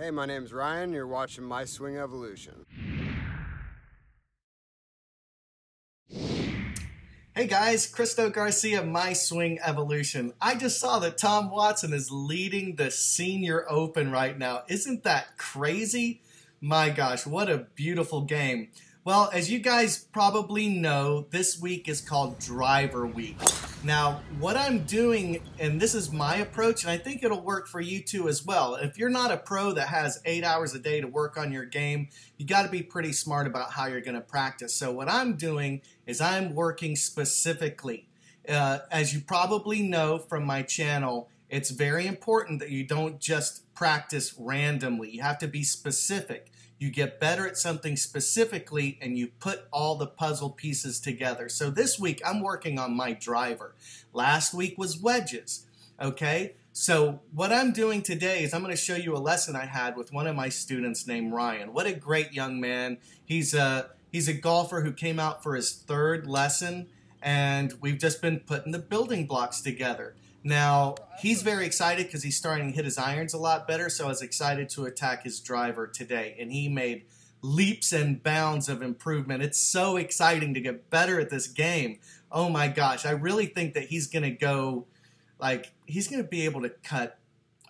Hey, my name's Ryan. You're watching My Swing Evolution. Hey guys, Christo Garcia, My Swing Evolution. I just saw that Tom Watson is leading the Senior Open right now. Isn't that crazy? My gosh, what a beautiful game. Well, as you guys probably know, this week is called Driver Week. Now, what I'm doing, and this is my approach, and I think it'll work for you too as well. If you're not a pro that has 8 hours a day to work on your game, you got to be pretty smart about how you're going to practice. So what I'm doing is I'm working specifically. As you probably know from my channel, it's very important that you don't just practice randomly. You have to be specific. You get better at something specifically and you put all the puzzle pieces together. So this week I'm working on my driver. Last week was wedges, okay? So what I'm doing today is I'm going to show you a lesson I had with one of my students named Ryan. What a great young man. He's a golfer who came out for his third lesson, and we've just been putting the building blocks together. Now, he's very excited because he's starting to hit his irons a lot better, so I was excited to attack his driver today, and he made leaps and bounds of improvement. It's so exciting to get better at this game. Oh my gosh, I really think that he's going to go, he's going to be able to cut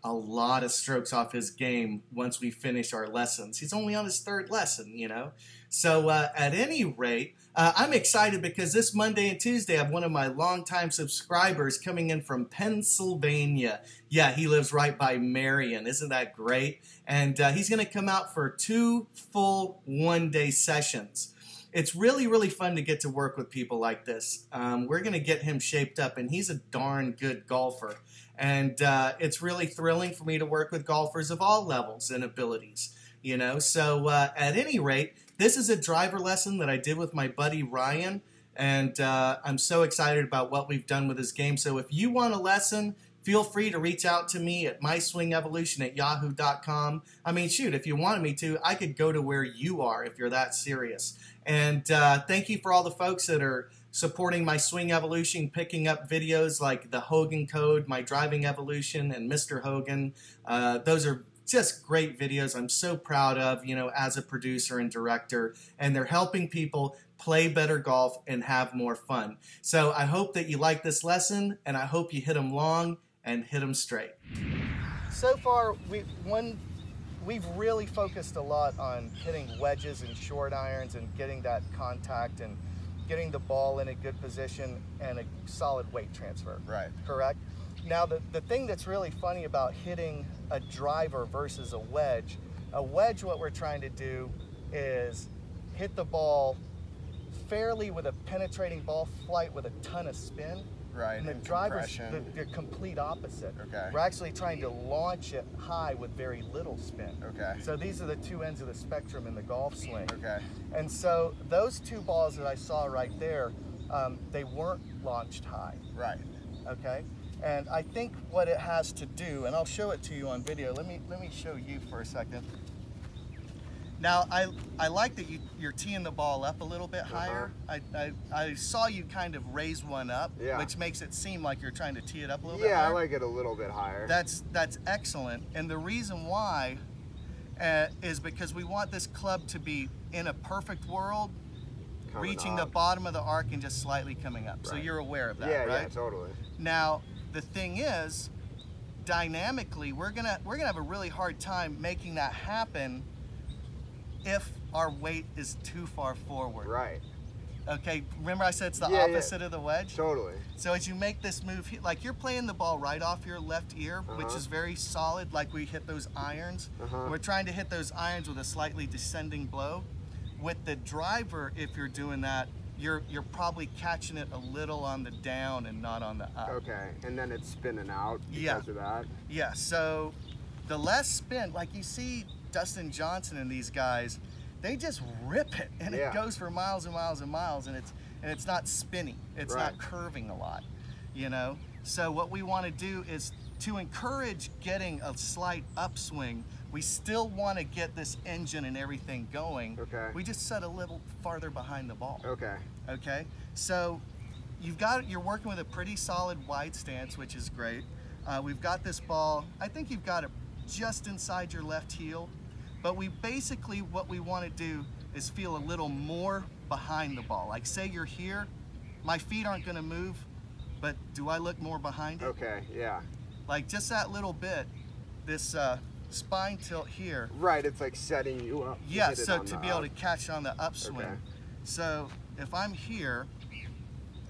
a lot of strokes off his game once we finish our lessons. He's only on his third lesson, you know. So at any rate, I'm excited because this Monday and Tuesday I have one of my longtime subscribers coming in from Pennsylvania. Yeah, he lives right by Marion. Isn't that great? And he's going to come out for 2 full one-day sessions. It's really, really fun to get to work with people like this. We're going to get him shaped up, and he's a darn good golfer. And it's really thrilling for me to work with golfers of all levels and abilities, you know. So at any rate, this is a driver lesson that I did with my buddy Ryan, and I'm so excited about what we've done with his game. So if you want a lesson, feel free to reach out to me at myswingevolution@yahoo.com. I mean, shoot, if you wanted me to, I could go to where you are if you're that serious. And thank you for all the folks that are supporting My Swing Evolution, picking up videos like the Hogan Code, My Driving Evolution, and Mr. Hogan. Those are just great videos I'm so proud of, you know, as a producer and director, and they're helping people play better golf and have more fun. So I hope that you like this lesson, and I hope you hit them long and hit them straight. So far, we've really focused a lot on hitting wedges and short irons and getting that contact and getting the ball in a good position and a solid weight transfer. Right. Correct? Now, the thing that's really funny about hitting a driver versus a wedge, what we're trying to do is hit the ball fairly with a penetrating ball flight with a ton of spin. Right. And the driver's the complete opposite. Okay. We're actually trying to launch it high with very little spin. Okay. So these are the two ends of the spectrum in the golf swing. Okay. And so those two balls that I saw right there, they weren't launched high. Right. Okay. And I think what it has to do, and I'll show it to you on video. Let me show you for a second. Now, I like that you're teeing the ball up a little bit higher. I saw you kind of raise one up, which makes it seem like you're trying to tee it up a little bit higher. Yeah, I like it a little bit higher. That's excellent. And the reason why is because we want this club to be, in a perfect world, reaching the bottom of the arc and just slightly coming up. Right. So you're aware of that, right? Yeah, totally. Now, the thing is, dynamically, we're gonna have a really hard time making that happen if our weight is too far forward. Right. Okay, remember I said it's the opposite of the wedge? Totally. So as you make this move, like you're playing the ball right off your left ear, which is very solid, like we hit those irons. We're trying to hit those irons with a slightly descending blow. With the driver, if you're doing that, you're probably catching it a little on the down and not on the up. Okay, and then it's spinning out because of that? Yeah, so the less spin, like you see Dustin Johnson and these guys, they just rip it and it goes for miles and miles and miles, and it's not spinning, it's not curving a lot, you know. So what we want to do is to encourage getting a slight upswing. We still want to get this engine and everything going. Okay. We just set a little farther behind the ball. Okay. Okay. So you're working with a pretty solid wide stance, which is great. We've got this ball. I think you've got it just inside your left heel, but what we want to do is feel a little more behind the ball. Like say you're here, my feet aren't going to move, but do I look more behind it? Okay, yeah. Like just that little bit, this spine tilt here. Right, it's like setting you up. Yeah, so to be able to catch on the upswing. Okay. So if I'm here,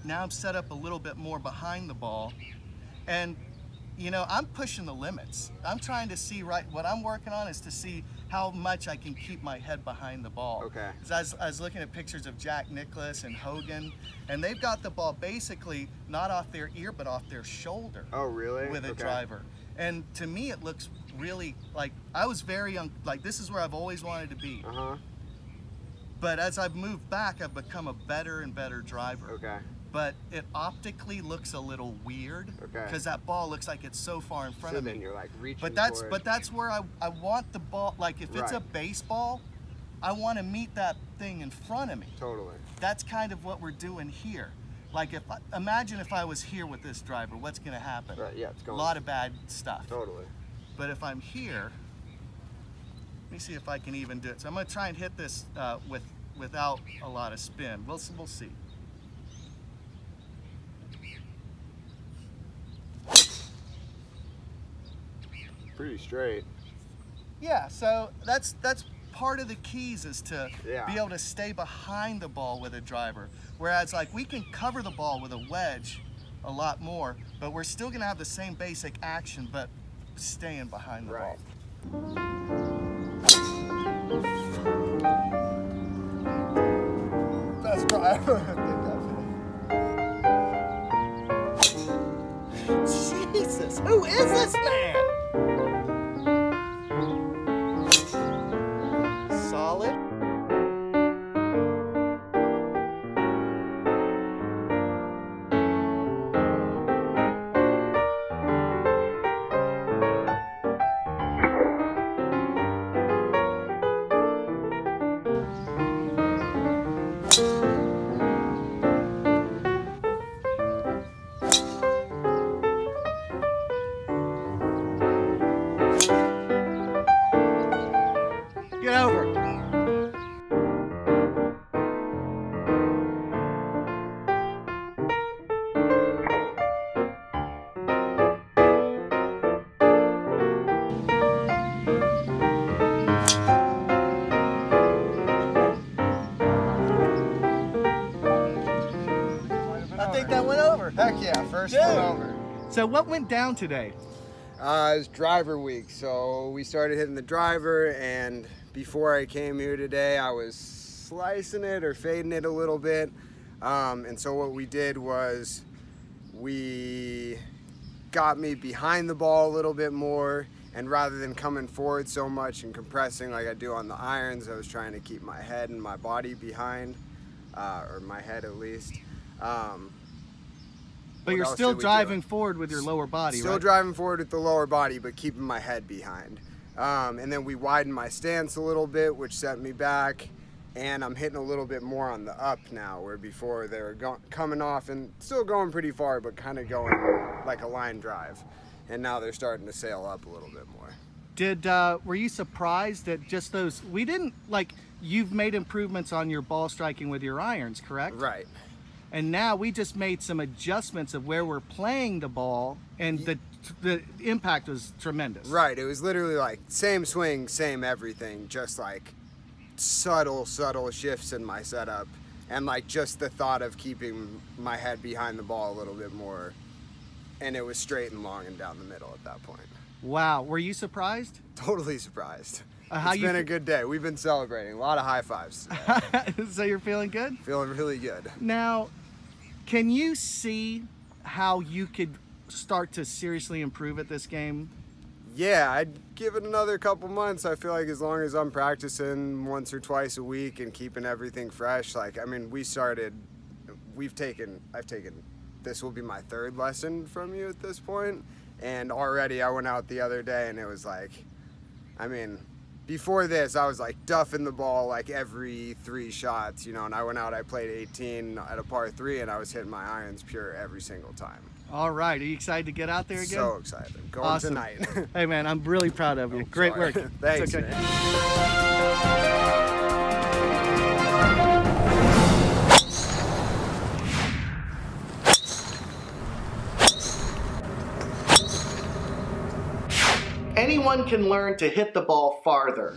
now I'm set up a little bit more behind the ball, and you know, I'm pushing the limits. I'm trying to see, what I'm working on is to see how much I can keep my head behind the ball. Okay. Because I was looking at pictures of Jack Nicklaus and Hogan, and they've got the ball basically not off their ear, but off their shoulder. Oh, really? With a driver. And to me, it looks really like, I was very young, like this is where I've always wanted to be. Uh-huh. But as I've moved back, I've become a better and better driver. Okay. But it optically looks a little weird, okay, because that ball looks like it's so far in front of me. So then you're like reaching but that's where I want the ball, like if it's a baseball, I want to meet that thing in front of me. Totally. That's kind of what we're doing here. Like imagine if I was here with this driver, what's going to happen? Right, yeah, it's going. A lot of bad stuff. Totally. But if I'm here, let me see if I can even do it. So I'm going to try and hit this without a lot of spin. We'll see. Pretty straight. Yeah, so that's part of the keys, is to be able to stay behind the ball with a driver. Whereas like we can cover the ball with a wedge a lot more, but we're still gonna have the same basic action, but staying behind the ball. Best driver. Jesus, who is this man? Solid. Get over. I think that went over. Heck yeah, first one over. So what went down today? It was driver week, so we started hitting the driver, and before I came here today, I was slicing it or fading it a little bit. And so what we did was we got me behind the ball a little bit more, and rather than coming forward so much and compressing like I do on the irons, I was trying to keep my head and my body behind, or my head at least. But you're still driving forward with your lower body, right? Still driving forward with the lower body, but keeping my head behind. And then we widened my stance a little bit, which set me back. And I'm hitting a little bit more on the up now, where before they were coming off and still going pretty far, but kind of going like a line drive. And now they're starting to sail up a little bit more. Were you surprised at just those? We didn't, like, you've made improvements on your ball striking with your irons, correct? Right. And now we just made some adjustments of where we're playing the ball, and the impact was tremendous. Right, it was literally like same swing, same everything, just like subtle shifts in my setup, and like just the thought of keeping my head behind the ball a little bit more, and it was straight and long and down the middle at that point. Wow, were you surprised? Totally surprised. It's been a good day. We've been celebrating, a lot of high fives today. So you're feeling good? Feeling really good. Now, can you see how you could start to seriously improve at this game? Yeah, I'd give it another couple months. I feel like as long as I'm practicing once or twice a week and keeping everything fresh, like, I mean, I've taken, this will be my third lesson from you at this point, and already I went out the other day and it was like, I mean, before this, I was like duffing the ball like every 3 shots, you know, and I went out, I played 18 at a par 3, and I was hitting my irons pure every single time. All right, are you excited to get out there again? So excited. Going awesome. Tonight. Hey man, I'm really proud of you. Oh, Great sorry. work. Thanks, okay. man. Anyone can learn to hit the ball farther.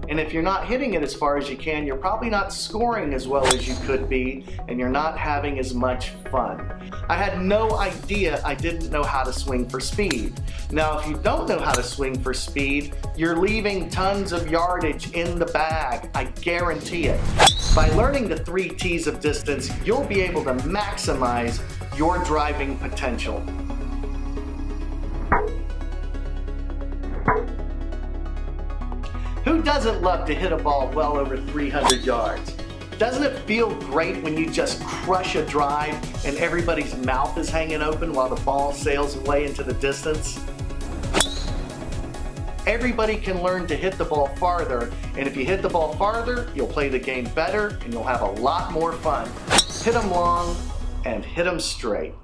And if you're not hitting it as far as you can, you're probably not scoring as well as you could be, and you're not having as much fun. I had no idea I didn't know how to swing for speed. Now, if you don't know how to swing for speed, you're leaving tons of yardage in the bag, I guarantee it. By learning the 3 T's of distance, you'll be able to maximize your driving potential. Who doesn't love to hit a ball well over 300 yards? Doesn't it feel great when you just crush a drive and everybody's mouth is hanging open while the ball sails away into the distance? Everybody can learn to hit the ball farther, and if you hit the ball farther, you'll play the game better and you'll have a lot more fun. Hit them long and hit them straight.